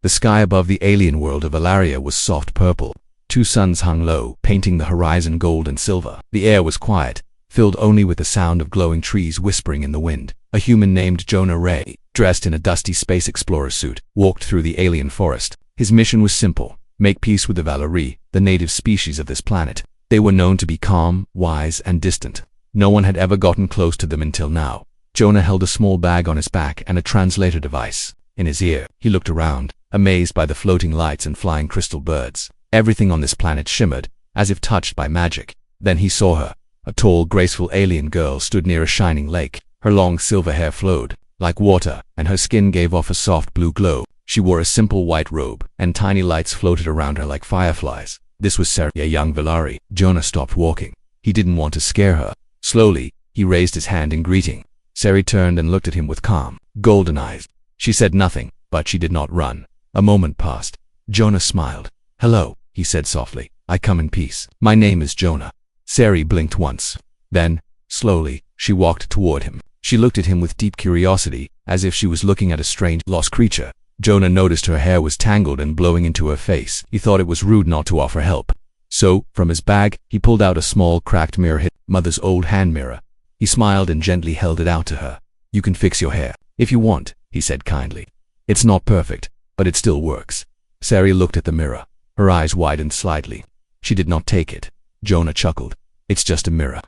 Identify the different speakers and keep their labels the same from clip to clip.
Speaker 1: The sky above the alien world of Valeria was soft purple. 2 suns hung low, painting the horizon gold and silver. The air was quiet, filled only with the sound of glowing trees whispering in the wind. A human named Jonah Ray, dressed in a dusty space explorer suit, walked through the alien forest. His mission was simple: make peace with the Valeri, the native species of this planet. They were known to be calm, wise, and distant. No one had ever gotten close to them until now. Jonah held a small bag on his back and a translator device in his ear. He looked around, amazed by the floating lights and flying crystal birds. Everything on this planet shimmered, as if touched by magic. Then he saw her. A tall, graceful alien girl stood near a shining lake. Her long silver hair flowed like water, and her skin gave off a soft blue glow. She wore a simple white robe, and tiny lights floated around her like fireflies. This was Sari, a young Valeri. Jonah stopped walking. He didn't want to scare her. Slowly, he raised his hand in greeting. Sari turned and looked at him with calm, golden eyes. She said nothing, but she did not run. A moment passed. Jonah smiled. "Hello," he said softly. "I come in peace. My name is Jonah." Sari blinked once. Then, slowly, she walked toward him. She looked at him with deep curiosity, as if she was looking at a strange, lost creature. Jonah noticed her hair was tangled and blowing into her face. He thought it was rude not to offer help. So, from his bag, he pulled out a small, cracked mirror, his mother's old hand mirror. He smiled and gently held it out to her. "You can fix your hair, if you want," he said kindly. "It's not perfect, but it still works." Sari looked at the mirror. Her eyes widened slightly. She did not take it. Jonah chuckled. "It's just a mirror.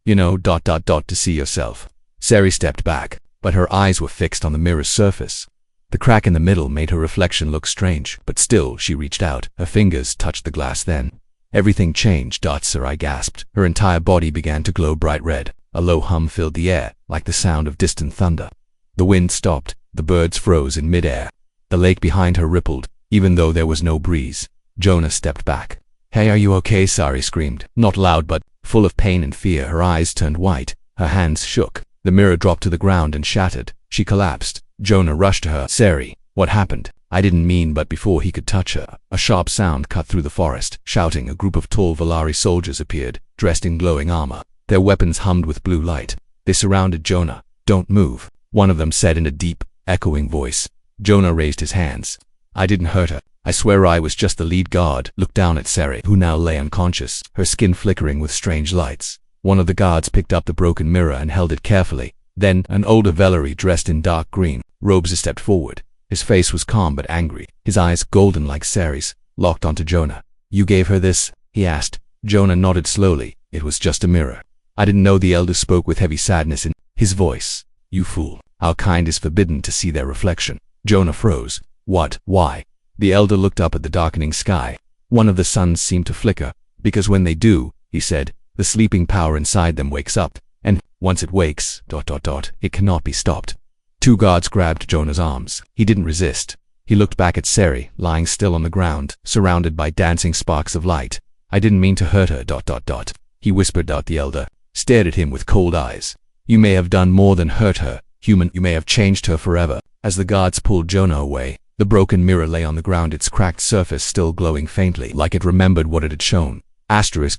Speaker 1: You know, to see yourself." Sari stepped back, but her eyes were fixed on the mirror's surface. The crack in the middle made her reflection look strange, but still she reached out. Her fingers touched the glass then. Everything changed. Sari gasped. Her entire body began to glow bright red. A low hum filled the air, like the sound of distant thunder. The wind stopped. The birds froze in midair. The lake behind her rippled, even though there was no breeze. Jonah stepped back. "Hey, are you okay?" Sari screamed. Not loud, but full of pain and fear. Her eyes turned white. Her hands shook. The mirror dropped to the ground and shattered. She collapsed. Jonah rushed to her. "Sari, what happened?" "I didn't mean," but before he could touch her, a sharp sound cut through the forest. Shouting, a group of tall Valeri soldiers appeared, dressed in glowing armor. Their weapons hummed with blue light. They surrounded Jonah. "Don't move," one of them said in a deep, echoing voice. Jonah raised his hands. "I didn't hurt her. I swear I was just the lead guard." Looked down at Sari, who now lay unconscious, her skin flickering with strange lights. One of the guards picked up the broken mirror and held it carefully. Then, an older Valeri dressed in dark green robes stepped forward. His face was calm but angry. His eyes, golden like Sari's, locked onto Jonah. "You gave her this?" he asked. Jonah nodded slowly. "It was just a mirror." "I didn't know." The elder spoke with heavy sadness in his voice. "You fool. Our kind is forbidden to see their reflection." Jonah froze. "What? Why?" The elder looked up at the darkening sky. One of the suns seemed to flicker. "Because when they do," he said, "the sleeping power inside them wakes up. And once it wakes, it cannot be stopped." 2 guards grabbed Jonah's arms. He didn't resist. He looked back at Sari, lying still on the ground, surrounded by dancing sparks of light. "I didn't mean to hurt her. He whispered. The elder stared at him with cold eyes. "You may have done more than hurt her, human. You may have changed her forever." As the guards pulled Jonah away, the broken mirror lay on the ground, its cracked surface still glowing faintly, like it remembered what it had shown.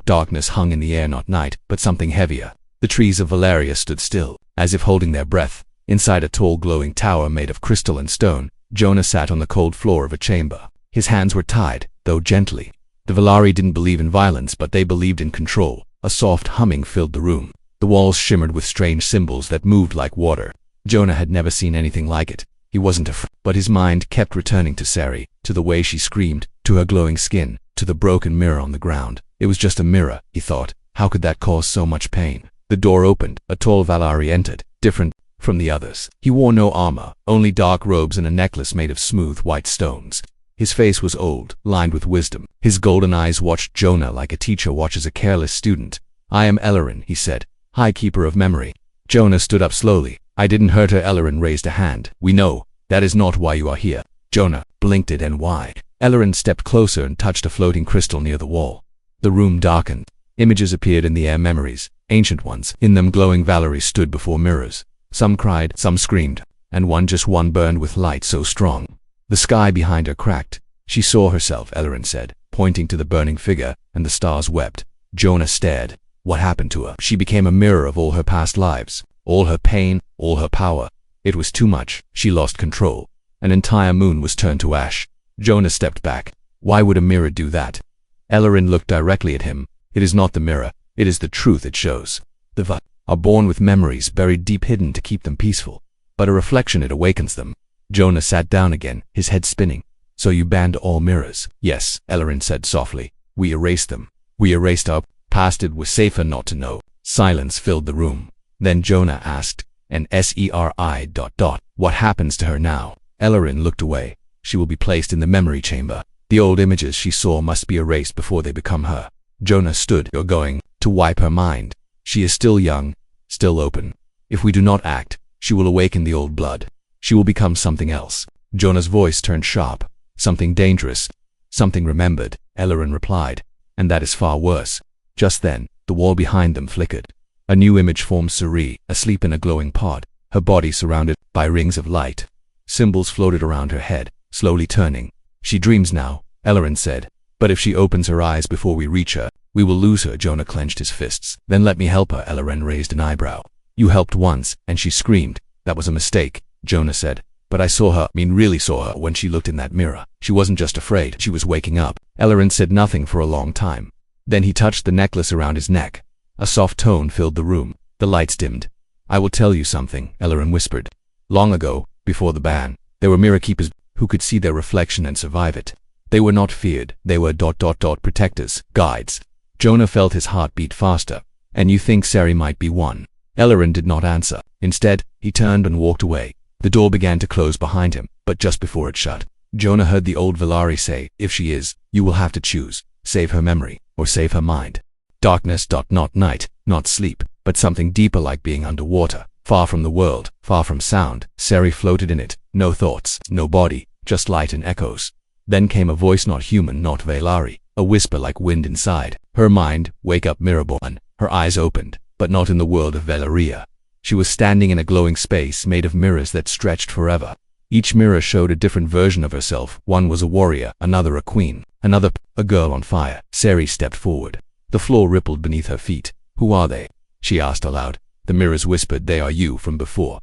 Speaker 1: Darkness hung in the air, not night, but something heavier. The trees of Valeria stood still, as if holding their breath. Inside a tall glowing tower made of crystal and stone, Jonah sat on the cold floor of a chamber. His hands were tied, though gently. The Valeri didn't believe in violence, but they believed in control. A soft humming filled the room. The walls shimmered with strange symbols that moved like water. Jonah had never seen anything like it. He wasn't afraid, but his mind kept returning to Sari, to the way she screamed, to her glowing skin, to the broken mirror on the ground. It was just a mirror, he thought. How could that cause so much pain? The door opened. A tall Valeri entered, different from the others. He wore no armor, only dark robes and a necklace made of smooth white stones. His face was old, lined with wisdom. His golden eyes watched Jonah like a teacher watches a careless student. "I am Ellerin," he said, "High Keeper of Memory." Jonah stood up slowly. "I didn't hurt her." Ellerin raised a hand. "We know. That is not why you are here." Jonah blinked. "It and why?" Ellerin stepped closer and touched a floating crystal near the wall. The room darkened. Images appeared in the air, memories, ancient ones. In them glowing Valeries stood before mirrors. Some cried, some screamed, and one burned with light so strong. The sky behind her cracked. "She saw herself," Ellerin said, pointing to the burning figure, "and the stars wept." Jonah stared. What happened to her? She became a mirror of all her past lives, all her pain, all her power. It was too much. She lost control. An entire moon was turned to ash. Jonah stepped back. Why would a mirror do that? Ellerin looked directly at him. It is not the mirror, it is the truth it shows. The V are born with memories buried deep hidden to keep them peaceful. But a reflection, it awakens them. Jonah sat down again, his head spinning. So you banned all mirrors? Yes, Ellerin said softly. We erased them. We erased our past. It was safer not to know. Silence filled the room. Then Jonah asked, and SERI ... What happens to her now? Ellerin looked away. She will be placed in the memory chamber. The old images she saw must be erased before they become her. Jonah stood. You're going to wipe her mind. She is still young, still open. If we do not act, she will awaken the old blood. She will become something else. Jonah's voice turned sharp. Something dangerous. Something remembered, Ellerin replied. And that is far worse. Just then, the wall behind them flickered. A new image formed Sari, asleep in a glowing pod, her body surrounded by rings of light. Symbols floated around her head, slowly turning. She dreams now, Ellerin said. But if she opens her eyes before we reach her, we will lose her. Jonah clenched his fists. Then let me help her. Ellerin raised an eyebrow. You helped once, and she screamed. That was a mistake, Jonah said. But I saw her, really saw her when she looked in that mirror. She wasn't just afraid, she was waking up. Ellerin said nothing for a long time. Then he touched the necklace around his neck. A soft tone filled the room. The lights dimmed. I will tell you something, Ellerin whispered. Long ago, before the ban, there were mirror keepers who could see their reflection and survive it. They were not feared. They were ... protectors, guides. Jonah felt his heart beat faster. And you think Sari might be one? Ellerin did not answer. Instead, he turned and walked away. The door began to close behind him, but just before it shut, Jonah heard the old Valari say, if she is, you will have to choose. Save her memory, or save her mind. Darkness ... not night, not sleep, but something deeper, like being underwater, far from the world, far from sound. Sari floated in it, no thoughts, no body, just light and echoes. Then came a voice, not human, not Valari, a whisper like wind inside. Her mind, wake up, mirrorborn. Her eyes opened, but not in the world of Valeria. She was standing in a glowing space made of mirrors that stretched forever. Each mirror showed a different version of herself. One was a warrior, another a queen, another a girl on fire. Sari stepped forward. The floor rippled beneath her feet. Who are they? She asked aloud. The mirrors whispered, they are you from before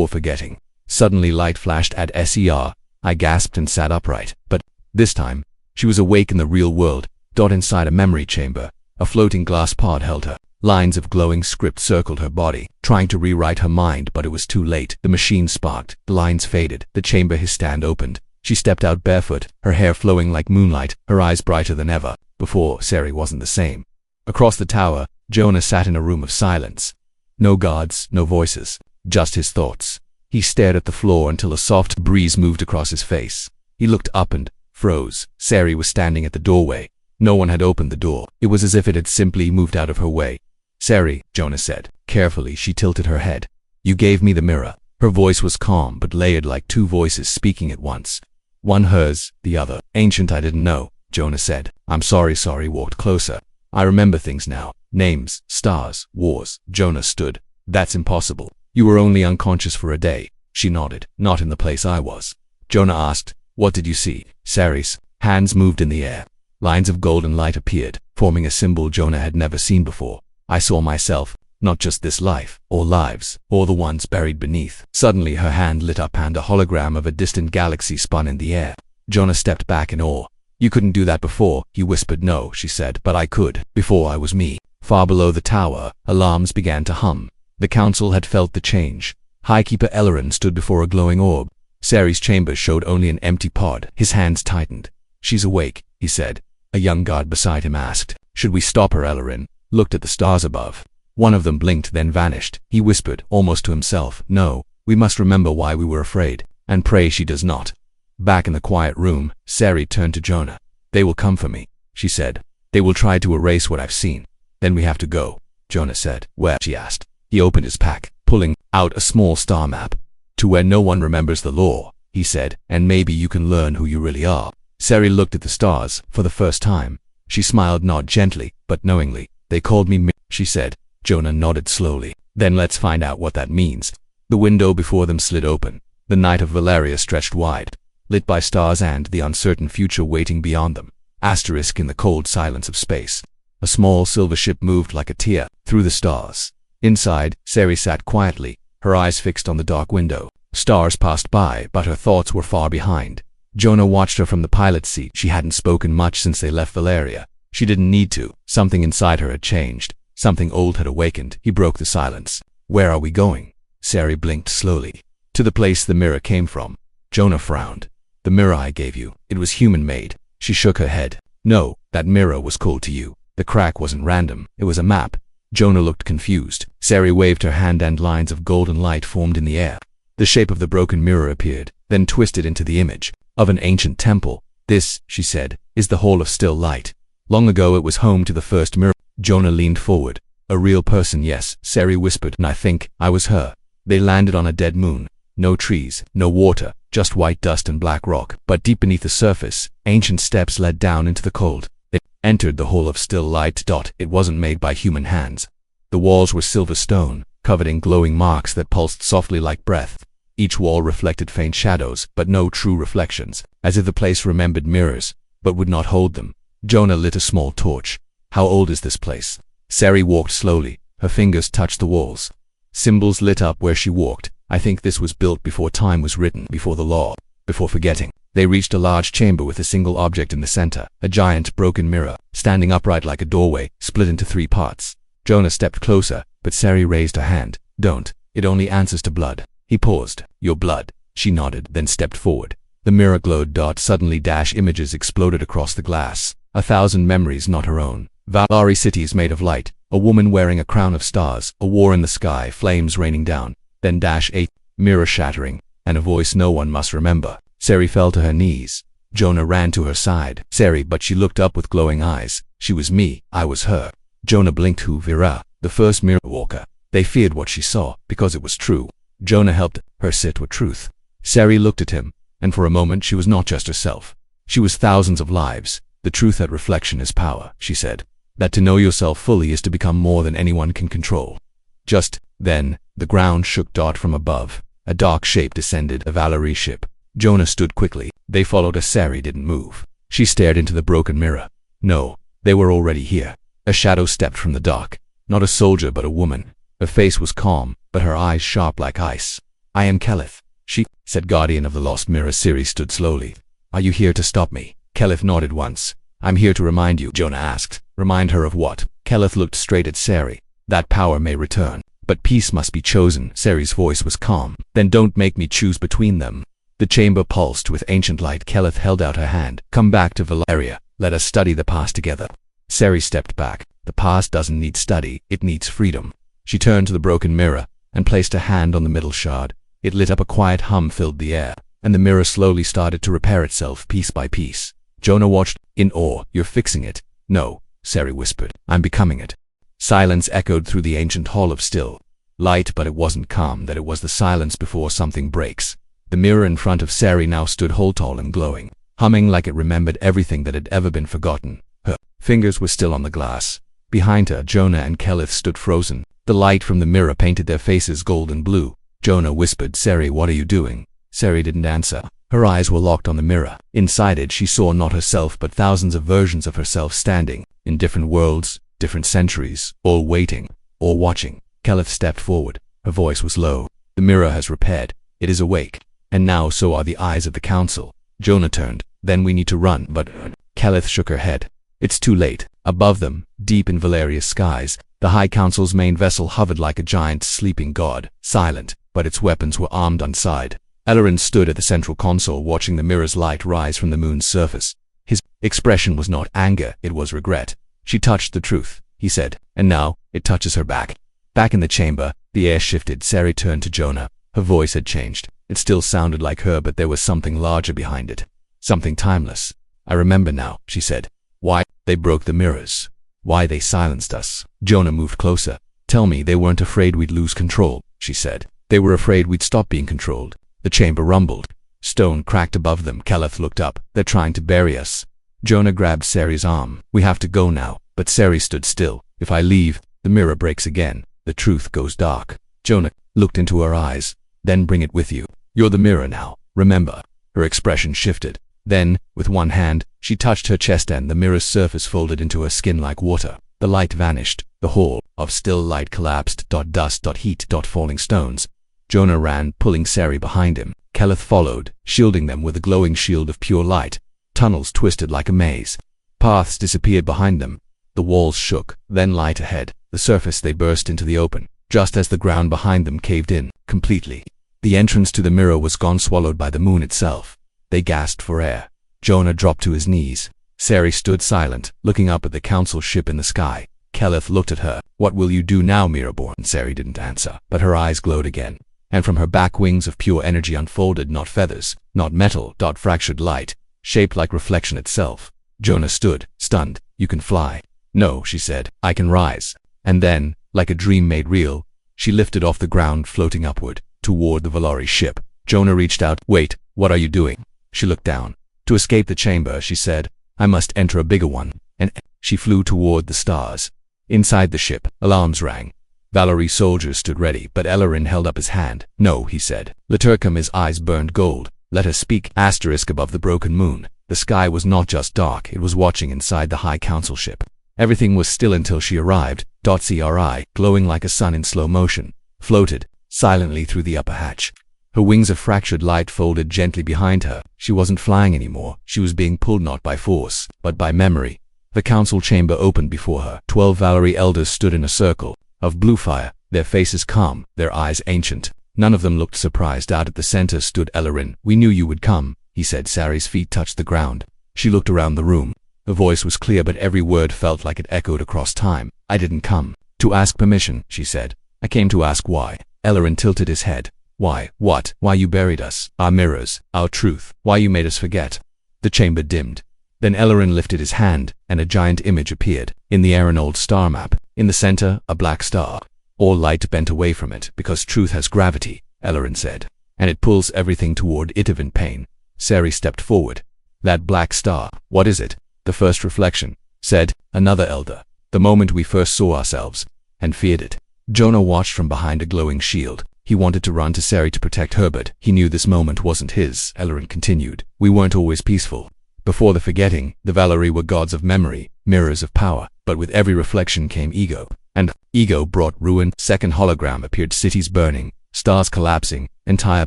Speaker 1: forgetting. Suddenly light flashed at SER. I gasped and sat upright. But this time, she was awake in the real world, inside a memory chamber. A floating glass pod held her. Lines of glowing script circled her body, trying to rewrite her mind, but it was too late. The machine sparked, the lines faded, the chamber his stand opened. She stepped out barefoot, her hair flowing like moonlight, her eyes brighter than ever. Before, Sari wasn't the same. Across the tower, Jonah sat in a room of silence. No guards, no voices, just his thoughts. He stared at the floor until a soft breeze moved across his face. He looked up and froze. Sari was standing at the doorway. No one had opened the door. It was as if it had simply moved out of her way. Sari, Jonah said. Carefully, she tilted her head. You gave me the mirror. Her voice was calm but layered, like two voices speaking at once. One hers, the other. Ancient, I didn't know, Jonah said. I'm sorry. Sari walked closer. I remember things now. Names, stars, wars. Jonah stood. That's impossible. You were only unconscious for a day. She nodded. Not in the place I was. Jonah asked, what did you see? Sari's hands moved in the air. Lines of golden light appeared, forming a symbol Jonah had never seen before. I saw myself, not just this life, or lives, or the ones buried beneath. Suddenly her hand lit up and a hologram of a distant galaxy spun in the air. Jonah stepped back in awe. You couldn't do that before, he whispered. No, she said, but I could. Before I was me. Far below the tower, alarms began to hum. The council had felt the change. Highkeeper Ellerin stood before a glowing orb. Sari's chamber showed only an empty pod. His hands tightened. She's awake, he said. A young guard beside him asked, should we stop her? Ellerin looked at the stars above. One of them blinked, then vanished. He whispered, almost to himself, no, we must remember why we were afraid, and pray she does not. Back in the quiet room, Sari turned to Jonah. They will come for me, she said. They will try to erase what I've seen. Then we have to go, Jonah said. Where? She asked. He opened his pack, pulling out a small star map. To where no one remembers the law, he said, and maybe you can learn who you really are. Sari looked at the stars for the first time. She smiled, not gently, but knowingly. They called me she said. Jonah nodded slowly. Then let's find out what that means. The window before them slid open. The night of Valeria stretched wide, lit by stars and the uncertain future waiting beyond them. Asterisk in the cold silence of space. A small silver ship moved like a tear through the stars. Inside, Sari sat quietly, her eyes fixed on the dark window. Stars passed by, but her thoughts were far behind. Jonah watched her from the pilot's seat. She hadn't spoken much since they left Valeria. She didn't need to. Something inside her had changed. Something old had awakened. He broke the silence. Where are we going? Sari blinked slowly. To the place the mirror came from. Jonah frowned. The mirror I gave you. It was human-made. She shook her head. No, that mirror was cold to you. The crack wasn't random. It was a map. Jonah looked confused. Sari waved her hand and lines of golden light formed in the air. The shape of the broken mirror appeared, then twisted into the image of an ancient temple. This, she said, is the Hall of Still Light. Long ago it was home to the first mirror. Jonah leaned forward. A real person, yes, Sari whispered, and I think I was her. They landed on a dead moon. No trees, no water, just white dust and black rock. But deep beneath the surface, ancient steps led down into the cold. They entered the Hall of Still Light. It wasn't made by human hands. The walls were silver stone, covered in glowing marks that pulsed softly like breath. Each wall reflected faint shadows, but no true reflections, as if the place remembered mirrors, but would not hold them. Jonah lit a small torch. How old is this place? Sari walked slowly. Her fingers touched the walls. Symbols lit up where she walked. I think this was built before time was written, before the law, before forgetting. They reached a large chamber with a single object in the center, a giant broken mirror, standing upright like a doorway, split into 3 parts. Jonah stepped closer, but Sari raised her hand. Don't. It only answers to blood. He paused. Your blood. She nodded, then stepped forward. The mirror glowed. Suddenly images exploded across the glass. 1,000 memories, not her own. Valari cities made of light. A woman wearing a crown of stars. A war in the sky. Flames raining down. Then a mirror shattering. And a voice no one must remember. Sari fell to her knees. Jonah ran to her side. Sari, but she looked up with glowing eyes. She was me. I was her. Jonah blinked. Who? Vera, the first mirror walker. They feared what she saw, because it was true. Jonah helped her sit with truth. Sari looked at him, and for a moment she was not just herself. She was thousands of lives. The truth that reflection is power, she said. That to know yourself fully is to become more than anyone can control. Just then, the ground shook. From above, a dark shape descended, a Valari ship. Jonah stood quickly. They followed as Sari didn't move. She stared into the broken mirror. No, they were already here. A shadow stepped from the dark. Not a soldier, but a woman. Her face was calm, but her eyes sharp like ice. I am Kelith, she said. Guardian of the lost mirror. Sari stood slowly. Are you here to stop me? Kelith nodded once. I'm here to remind you, Jonah asked. Remind her of what? Kelith looked straight at Sari. That power may return, but peace must be chosen. Sari's voice was calm. Then don't make me choose between them. The chamber pulsed with ancient light. Kelith held out her hand. Come back to Valeria. Let us study the past together. Sari stepped back. The past doesn't need study, it needs freedom. She turned to the broken mirror and placed a hand on the middle shard. It lit up. A quiet hum filled the air, and the mirror slowly started to repair itself piece by piece. Jonah watched in awe. You're fixing it. No, Sari whispered. I'm becoming it. Silence echoed through the ancient hall of still light, but it wasn't calm. That it was the silence before something breaks. The mirror in front of Sari now stood whole, tall and glowing, humming like it remembered everything that had ever been forgotten. Her fingers were still on the glass. Behind her, Jonah and Kelith stood frozen. The light from the mirror painted their faces gold and blue. Jonah whispered, Sari, what are you doing? Sari didn't answer. Her eyes were locked on the mirror. Inside it, she saw not herself, but thousands of versions of herself standing, in different worlds, different centuries, all waiting, all watching. Kelith stepped forward. Her voice was low. The mirror has repaired. It is awake. And now so are the eyes of the council. Jonah turned. Then we need to run, but Kelith shook her head. It's too late. Above them, deep in Valeria's skies, the High Council's main vessel hovered like a giant sleeping god, silent, but its weapons were armed on side. Ellerin stood at the central console watching the mirror's light rise from the moon's surface. His expression was not anger, it was regret. She touched the truth, he said, and now, it touches her back. Back in the chamber, the air shifted. Sari turned to Jonah. Her voice had changed. It still sounded like her, but there was something larger behind it. Something timeless. I remember now, she said. Why they broke the mirrors. Why they silenced us. Jonah moved closer. Tell me they weren't afraid we'd lose control, she said. They were afraid we'd stop being controlled. The chamber rumbled. Stone cracked above them. Kelith looked up. They're trying to bury us. Jonah grabbed Sari's arm. We have to go now. But Sari stood still. If I leave, the mirror breaks again. The truth goes dark. Jonah looked into her eyes. Then bring it with you. You're the mirror now. Remember. Her expression shifted. Then, with one hand, she touched her chest and the mirror's surface folded into her skin like water. The light vanished. The hall of still light collapsed. Dust, heat, falling stones. Jonah ran, pulling Sari behind him. Keleth followed, shielding them with a glowing shield of pure light. Tunnels twisted like a maze. Paths disappeared behind them. The walls shook, then light ahead. The surface they burst into the open, just as the ground behind them caved in, completely. The entrance to the mirror was gone, swallowed by the moon itself. They gasped for air. Jonah dropped to his knees. Sari stood silent, looking up at the council ship in the sky. Keleth looked at her. "What will you do now, Miraborn?" Sari didn't answer, but her eyes glowed again. And from her back wings of pure energy unfolded not feathers, not metal, fractured light, shaped like reflection itself. Jonah stood, stunned. "You can fly." "No," she said. "I can rise." And then, like a dream made real, she lifted off the ground, floating upward, toward the Valari ship. Jonah reached out. "Wait, what are you doing?" She looked down. "To escape the chamber," she said. "I must enter a bigger one." And she flew toward the stars. Inside the ship, alarms rang. Valari soldiers stood ready, but Ellerin held up his hand. "No," he said. Liturcum, his eyes burned gold. "Let her speak." Asterisk above the broken moon. The sky was not just dark, it was watching inside the High Council ship. Everything was still until she arrived. Cri, glowing like a sun in slow motion, floated silently through the upper hatch. Her wings of fractured light folded gently behind her. She wasn't flying anymore. She was being pulled not by force, but by memory. The council chamber opened before her. 12 Valari elders stood in a circle of blue fire, their faces calm, their eyes ancient. None of them looked surprised. Out at the center stood Ellerin. "We knew you would come," he said. Sari's feet touched the ground. She looked around the room. Her voice was clear, but every word felt like it echoed across time. "I didn't come to ask permission," she said. "I came to ask why." Ellerin tilted his head. "Why? What? Why you buried us, our mirrors, our truth, why you made us forget." The chamber dimmed. Then Ellerin lifted his hand, and a giant image appeared. In the air, an old star map. In the center, a black star. All light bent away from it, because truth has gravity, Ellerin said, and it pulls everything toward it in pain. Sari stepped forward. "That black star, what is it?" "The first reflection," said another elder. "The moment we first saw ourselves, and feared it." Jonah watched from behind a glowing shield. He wanted to run to Sari to protect her, but he knew this moment wasn't his. Ellerin continued. "We weren't always peaceful. Before the forgetting, the Valari were gods of memory, mirrors of power, but with every reflection came ego. And ego brought ruin. Second hologram appeared, cities burning, stars collapsing, entire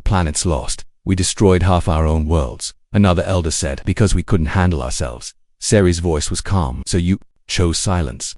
Speaker 1: planets lost. We destroyed half our own worlds," another elder said, "because we couldn't handle ourselves." Sari's voice was calm. "So you chose silence."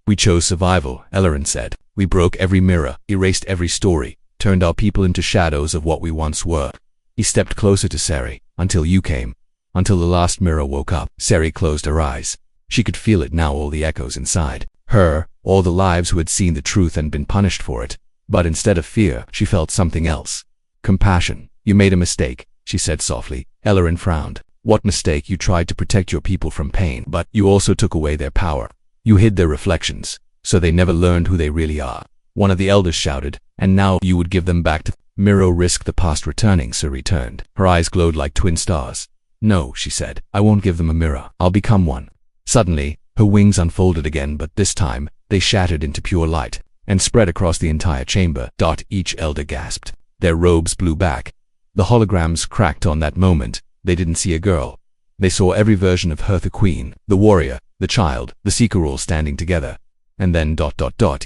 Speaker 1: "We chose survival," Ellerin said. "We broke every mirror, erased every story, turned our people into shadows of what we once were." He stepped closer to Sari. "Until you came. Until the last mirror woke up." Sari closed her eyes. She could feel it now, all the echoes inside her, all the lives who had seen the truth and been punished for it. But instead of fear, she felt something else. Compassion. "You made a mistake," she said softly. Ellerin frowned. "What mistake?" "You tried to protect your people from pain, but you also took away their power. You hid their reflections, so they never learned who they really are." One of the elders shouted. "And now you would give them back to..." "Mirror risk the past returning," Sari turned. Her eyes glowed like twin stars. "No," she said. "I won't give them a mirror. I'll become one." Suddenly, her wings unfolded again, but this time, they shattered into pure light and spread across the entire chamber. Each elder gasped. Their robes blew back. The holograms cracked. On that moment, they didn't see a girl. They saw every version of her, the queen, the warrior, the child, the seeker, all standing together. And then...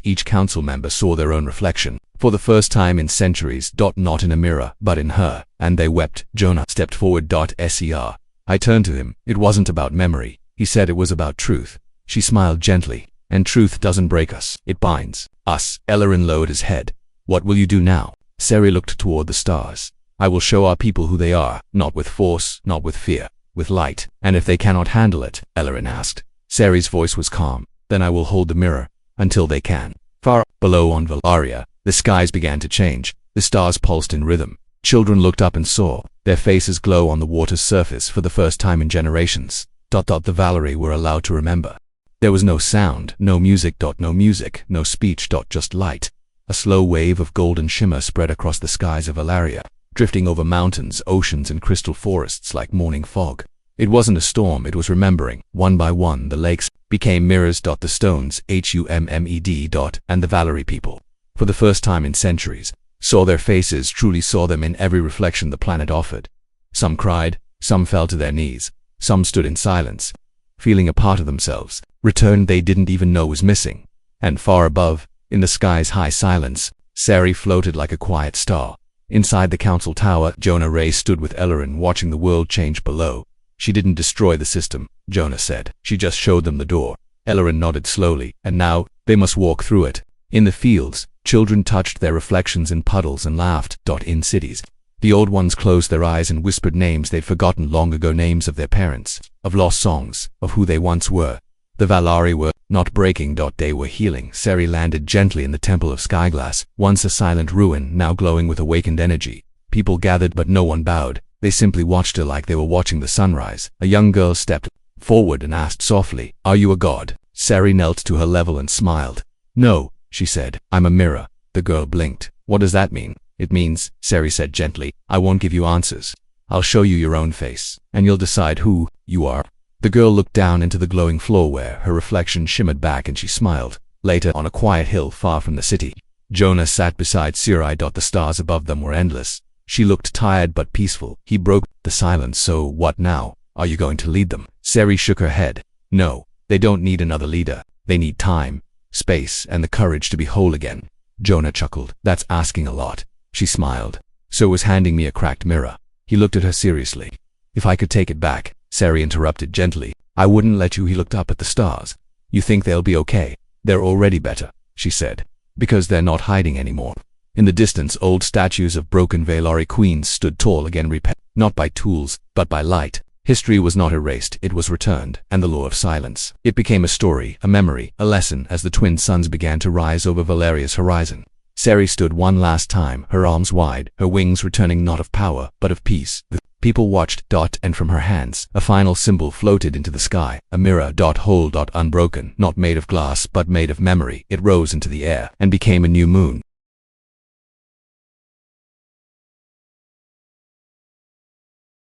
Speaker 1: Each council member saw their own reflection, for the first time in centuries. Not in a mirror, but in her, and they wept. Jonah stepped forward. Ser. I turned to him. "It wasn't about memory," he said. "It was about truth." She smiled gently. "And truth doesn't break us, it binds us." Ellerin lowered his head. "What will you do now?" Sari looked toward the stars. "I will show our people who they are, not with force, not with fear, with light." "And if they cannot handle it?" Ellerin asked. Sari's voice was calm. "Then I will hold the mirror, until they can." Far below on Valaria, the skies began to change. The stars pulsed in rhythm. Children looked up and saw their faces glow on the water's surface for the first time in generations. The Valari were allowed to remember. There was no sound, no music. No music, no speech. Just light. A slow wave of golden shimmer spread across the skies of Valaria, drifting over mountains, oceans, and crystal forests like morning fog. It wasn't a storm, it was remembering. One by one, the lakes became mirrors. The stones, HUMMED. And the Valari people, for the first time in centuries, saw their faces, truly saw them in every reflection the planet offered. Some cried, some fell to their knees, some stood in silence, feeling a part of themselves returned they didn't even know was missing. And far above, in the sky's high silence, Sari floated like a quiet star. Inside the council tower, Jonah Ray stood with Ellerin watching the world change below. She didn't destroy the system, Jonah said. She just showed them the door. Ellerin nodded slowly, and now, they must walk through it. In the fields, children touched their reflections in puddles and laughed. In cities, the old ones closed their eyes and whispered names they'd forgotten long ago, names of their parents, of lost songs, of who they once were. The Valari were not breaking. They were healing. Seri landed gently in the Temple of Skyglass, once a silent ruin, now glowing with awakened energy. People gathered but no one bowed. They simply watched her like they were watching the sunrise. A young girl stepped forward and asked softly, "Are you a god?" Seri knelt to her level and smiled. "No," she said, "I'm a mirror." The girl blinked. "What does that mean?" "It means," Seri said gently, "I won't give you answers. I'll show you your own face, and you'll decide who you are." The girl looked down into the glowing floor where her reflection shimmered back, and she smiled. Later, on a quiet hill far from the city, Jonah sat beside Siri. The stars above them were endless. She looked tired but peaceful. He broke the silence. "So what now? Are you going to lead them?" Seri shook her head. "No, they don't need another leader. They need time, space, and the courage to be whole again." Jonah chuckled. "That's asking a lot." She smiled. "So was handing me a cracked mirror." He looked at her seriously. "If I could take it back," Seri interrupted gently, "I wouldn't let you." He looked up at the stars. "You think they'll be okay?" "They're already better," she said, "because they're not hiding anymore." In the distance, old statues of broken Valari queens stood tall again, repaired, not by tools, but by light. History was not erased, it was returned, and the law of silence. It became a story, a memory, a lesson, as the twin suns began to rise over Valeria's horizon. Seri stood one last time, her arms wide, her wings returning not of power, but of peace. The people watched. And from her hands, a final symbol floated into the sky, a mirror. Whole. Unbroken, not made of glass, but made of memory. It rose into the air, and became a new moon.